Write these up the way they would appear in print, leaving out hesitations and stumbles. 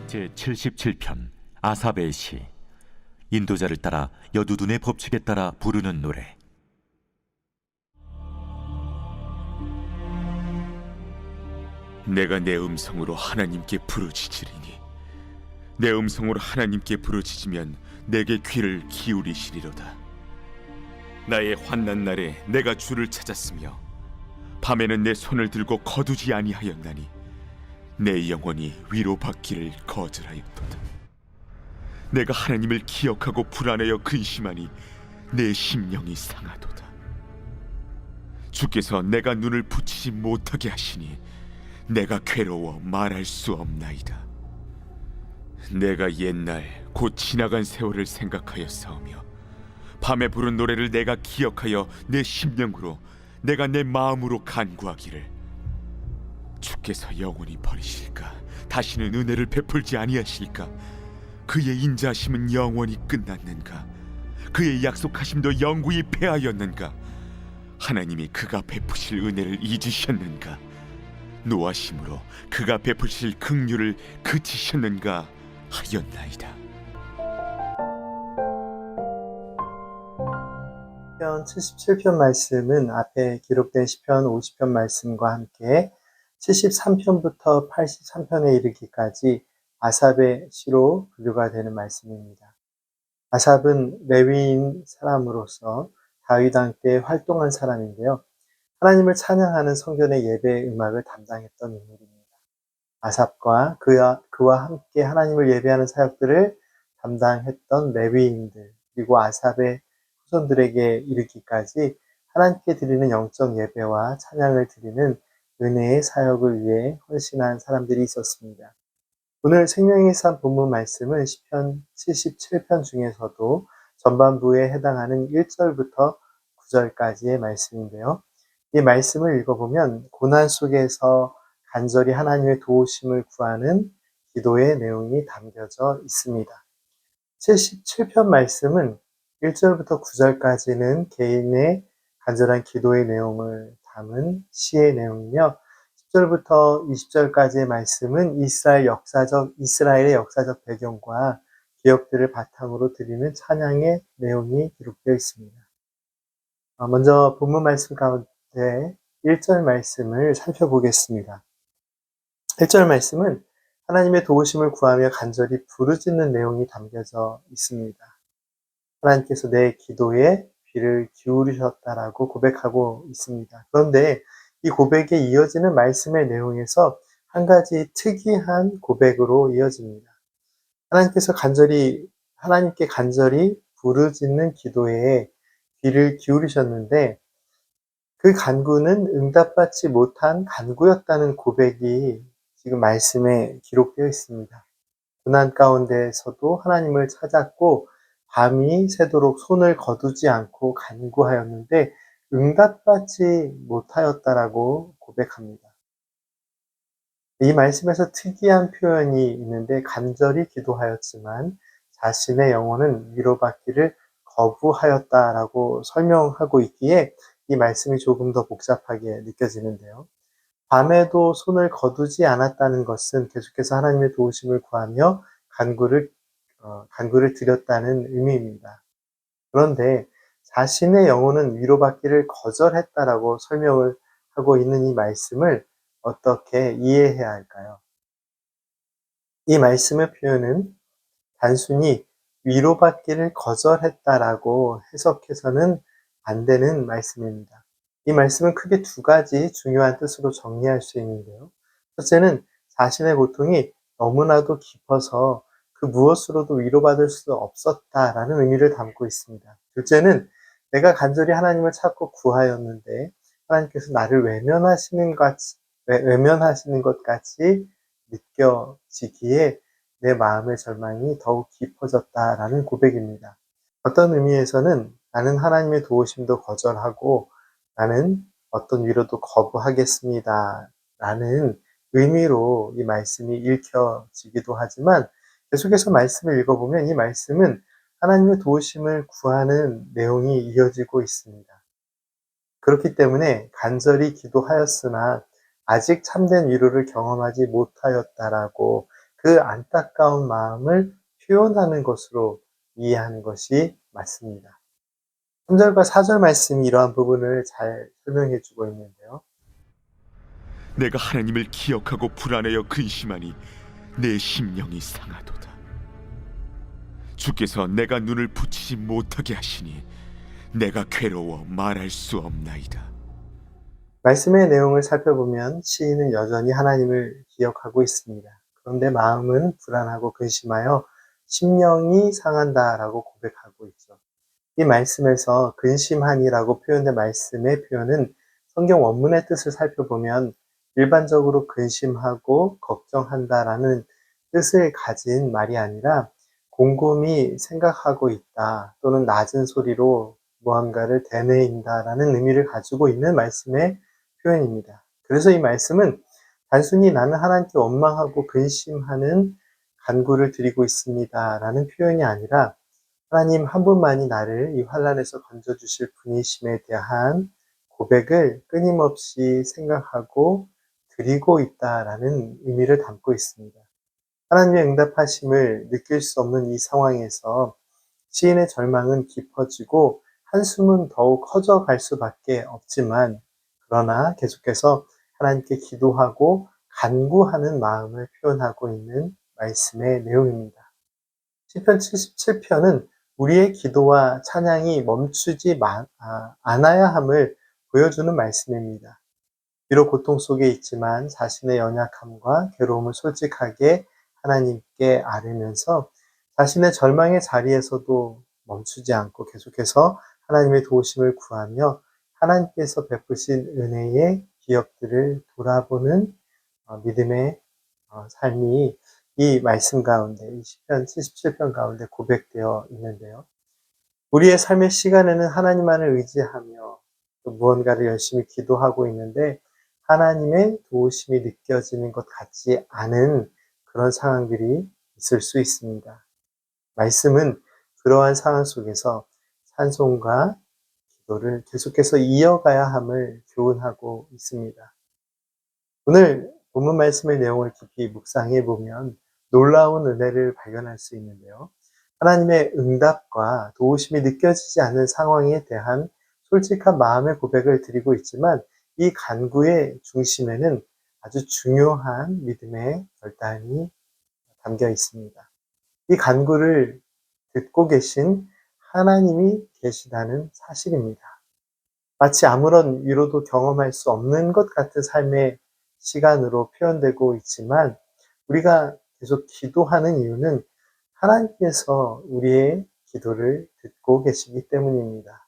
제77편 아삽의 시. 인도자를 따라 여두둔의 법칙에 따라 부르는 노래. 내가 내 음성으로 하나님께 부르짖으리니 내 음성으로 하나님께 부르짖으면 내게 귀를 기울이시리로다. 나의 환난 날에 내가 주를 찾았으며 밤에는 내 손을 들고 거두지 아니하였나니 내 영혼이 위로받기를 거절하였도다. 내가 하나님을 기억하고 불안하여 근심하니 내 심령이 상하도다. 주께서 내가 눈을 붙이지 못하게 하시니 내가 괴로워 말할 수 없나이다. 내가 옛날 곧 지나간 세월을 생각하였사오며 밤에 부른 노래를 내가 기억하여 내 심령으로 내가 내 마음으로 간구하기를, 주께서 영원히 버리실까? 다시는 은혜를 베풀지 아니하실까? 그의 인자하심은 영원히 끝났는가? 그의 약속하심도 영구히 패하였는가? 하나님이 그가 베푸실 은혜를 잊으셨는가? 노하심으로 그가 베푸실 긍휼을 그치셨는가 하였나이다. 시편 77편 말씀은 앞에 기록된 시편 50편 말씀과 함께 73편부터 83편에 이르기까지 아삽의 시로 분류가 되는 말씀입니다. 아삽은 레위인 사람으로서 다윗 왕 때 활동한 사람인데요. 하나님을 찬양하는 성전의 예배 음악을 담당했던 인물입니다. 아삽과 그와 함께 하나님을 예배하는 사역들을 담당했던 레위인들, 그리고 아삽의 후손들에게 이르기까지 하나님께 드리는 영적 예배와 찬양을 드리는 은혜의 사역을 위해 헌신한 사람들이 있었습니다. 오늘 생명의 산 본문 말씀은 시편 77편 중에서도 전반부에 해당하는 1절부터 9절까지의 말씀인데요. 이 말씀을 읽어보면 고난 속에서 간절히 하나님의 도우심을 구하는 기도의 내용이 담겨져 있습니다. 77편 말씀은 1절부터 9절까지는 개인의 간절한 기도의 내용을 담은 시의 내용이며 10절부터 20절까지의 말씀은 이스라엘의 역사적 배경과 기억들을 바탕으로 드리는 찬양의 내용이 기록되어 있습니다. 먼저 본문 말씀 가운데 1절 말씀을 살펴보겠습니다. 1절 말씀은 하나님의 도우심을 구하며 간절히 부르짖는 내용이 담겨져 있습니다. 하나님께서 내 기도에 귀를 기울이셨다라고 고백하고 있습니다. 그런데 이 고백에 이어지는 말씀의 내용에서 한 가지 특이한 고백으로 이어집니다. 하나님께 간절히 부르짖는 기도에 귀를 기울이셨는데 그 간구는 응답받지 못한 간구였다는 고백이 지금 말씀에 기록되어 있습니다. 고난 가운데서도 하나님을 찾았고 밤이 새도록 손을 거두지 않고 간구하였는데 응답받지 못하였다라고 고백합니다. 이 말씀에서 특이한 표현이 있는데 간절히 기도하였지만 자신의 영혼은 위로받기를 거부하였다라고 설명하고 있기에 이 말씀이 조금 더 복잡하게 느껴지는데요. 밤에도 손을 거두지 않았다는 것은 계속해서 하나님의 도우심을 구하며 간구를 드렸다는 의미입니다. 그런데 자신의 영혼은 위로받기를 거절했다라고 설명을 하고 있는 이 말씀을 어떻게 이해해야 할까요? 이 말씀의 표현은 단순히 위로받기를 거절했다라고 해석해서는 안 되는 말씀입니다. 이 말씀은 크게 두 가지 중요한 뜻으로 정리할 수 있는데요. 첫째는 자신의 고통이 너무나도 깊어서 그 무엇으로도 위로받을 수 없었다라는 의미를 담고 있습니다. 둘째는 내가 간절히 하나님을 찾고 구하였는데 하나님께서 나를 외면하시는 것 같이 느껴지기에 내 마음의 절망이 더욱 깊어졌다라는 고백입니다. 어떤 의미에서는 나는 하나님의 도우심도 거절하고 나는 어떤 위로도 거부하겠습니다 라는 의미로 이 말씀이 읽혀지기도 하지만 계속해서 말씀을 읽어보면 이 말씀은 하나님의 도우심을 구하는 내용이 이어지고 있습니다. 그렇기 때문에 간절히 기도하였으나 아직 참된 위로를 경험하지 못하였다라고 그 그 안타까운 마음을 표현하는 것으로 이해하는 것이 맞습니다. 3절과 4절 말씀이 이러한 부분을 잘 설명해 주고 있는데요. 내가 하나님을 기억하고 불안하여 근심하니 내 심령이 상하도다. 주께서 내가 눈을 붙이지 못하게 하시니 내가 괴로워 말할 수 없나이다. 말씀의 내용을 살펴보면 시인은 여전히 하나님을 기억하고 있습니다. 그런데 마음은 불안하고 근심하여 심령이 상한다라고 고백하고 있죠. 이 말씀에서 근심하니라고 표현된 말씀의 표현은 성경 원문의 뜻을 살펴보면 일반적으로 근심하고 걱정한다라는 뜻을 가진 말이 아니라 곰곰이 생각하고 있다 또는 낮은 소리로 무언가를 되뇌인다라는 의미를 가지고 있는 말씀의 표현입니다. 그래서 이 말씀은 단순히 나는 하나님께 원망하고 근심하는 간구를 드리고 있습니다라는 표현이 아니라 하나님 한 분만이 나를 이 환난에서 건져주실 분이심에 대한 고백을 끊임없이 생각하고 드리고 있다라는 의미를 담고 있습니다. 하나님의 응답하심을 느낄 수 없는 이 상황에서 시인의 절망은 깊어지고 한숨은 더욱 커져갈 수밖에 없지만 그러나 계속해서 하나님께 기도하고 간구하는 마음을 표현하고 있는 말씀의 내용입니다. 시편 77편은 우리의 기도와 찬양이 멈추지 않아야 함을 보여주는 말씀입니다. 비록 고통 속에 있지만 자신의 연약함과 괴로움을 솔직하게 하나님께 아뢰면서 자신의 절망의 자리에서도 멈추지 않고 계속해서 하나님의 도우심을 구하며 하나님께서 베푸신 은혜의 기억들을 돌아보는 믿음의 삶이 이 말씀 가운데, 이 시편 77편 가운데 고백되어 있는데요. 우리의 삶의 시간에는 하나님만을 의지하며 또 무언가를 열심히 기도하고 있는데 하나님의 도우심이 느껴지는 것 같지 않은 그런 상황들이 있을 수 있습니다. 말씀은 그러한 상황 속에서 찬송과 기도를 계속해서 이어가야 함을 교훈하고 있습니다. 오늘 본문 말씀의 내용을 깊이 묵상해 보면 놀라운 은혜를 발견할 수 있는데요. 하나님의 응답과 도우심이 느껴지지 않는 상황에 대한 솔직한 마음의 고백을 드리고 있지만 이 간구의 중심에는 아주 중요한 믿음의 결단이 담겨 있습니다. 이 간구를 듣고 계신 하나님이 계시다는 사실입니다. 마치 아무런 위로도 경험할 수 없는 것 같은 삶의 시간으로 표현되고 있지만 우리가 계속 기도하는 이유는 하나님께서 우리의 기도를 듣고 계시기 때문입니다.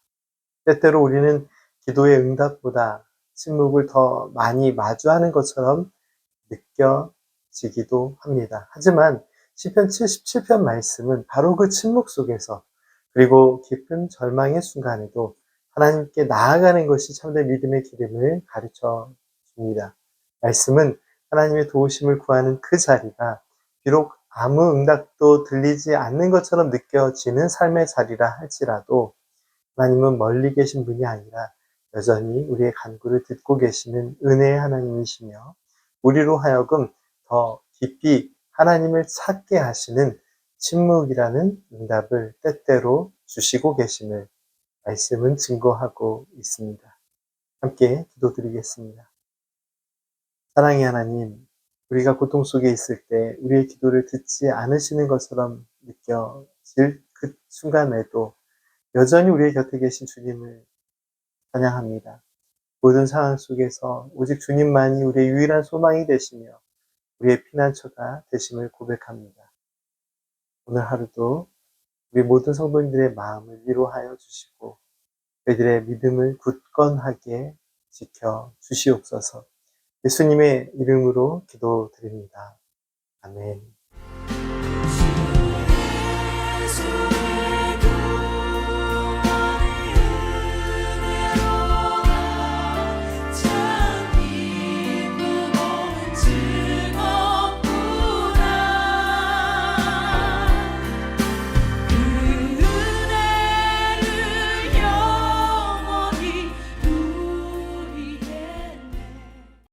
때때로 우리는 기도의 응답보다 침묵을 더 많이 마주하는 것처럼 느껴지기도 합니다. 하지만 시편 77편 말씀은 바로 그 침묵 속에서 그리고 깊은 절망의 순간에도 하나님께 나아가는 것이 참된 믿음의 기름을 가르쳐 줍니다. 말씀은 하나님의 도우심을 구하는 그 자리가 비록 아무 응답도 들리지 않는 것처럼 느껴지는 삶의 자리라 할지라도 하나님은 멀리 계신 분이 아니라 여전히 우리의 간구를 듣고 계시는 은혜의 하나님이시며 우리로 하여금 더 깊이 하나님을 찾게 하시는 침묵이라는 응답을 때때로 주시고 계심을 말씀은 증거하고 있습니다. 함께 기도드리겠습니다. 사랑의 하나님, 우리가 고통 속에 있을 때 우리의 기도를 듣지 않으시는 것처럼 느껴질 그 순간에도 여전히 우리의 곁에 계신 주님을 찬양합니다. 모든 상황 속에서 오직 주님만이 우리의 유일한 소망이 되시며 우리의 피난처가 되심을 고백합니다. 오늘 하루도 우리 모든 성도님들의 마음을 위로하여 주시고 저희들의 믿음을 굳건하게 지켜 주시옵소서. 예수님의 이름으로 기도드립니다. 아멘.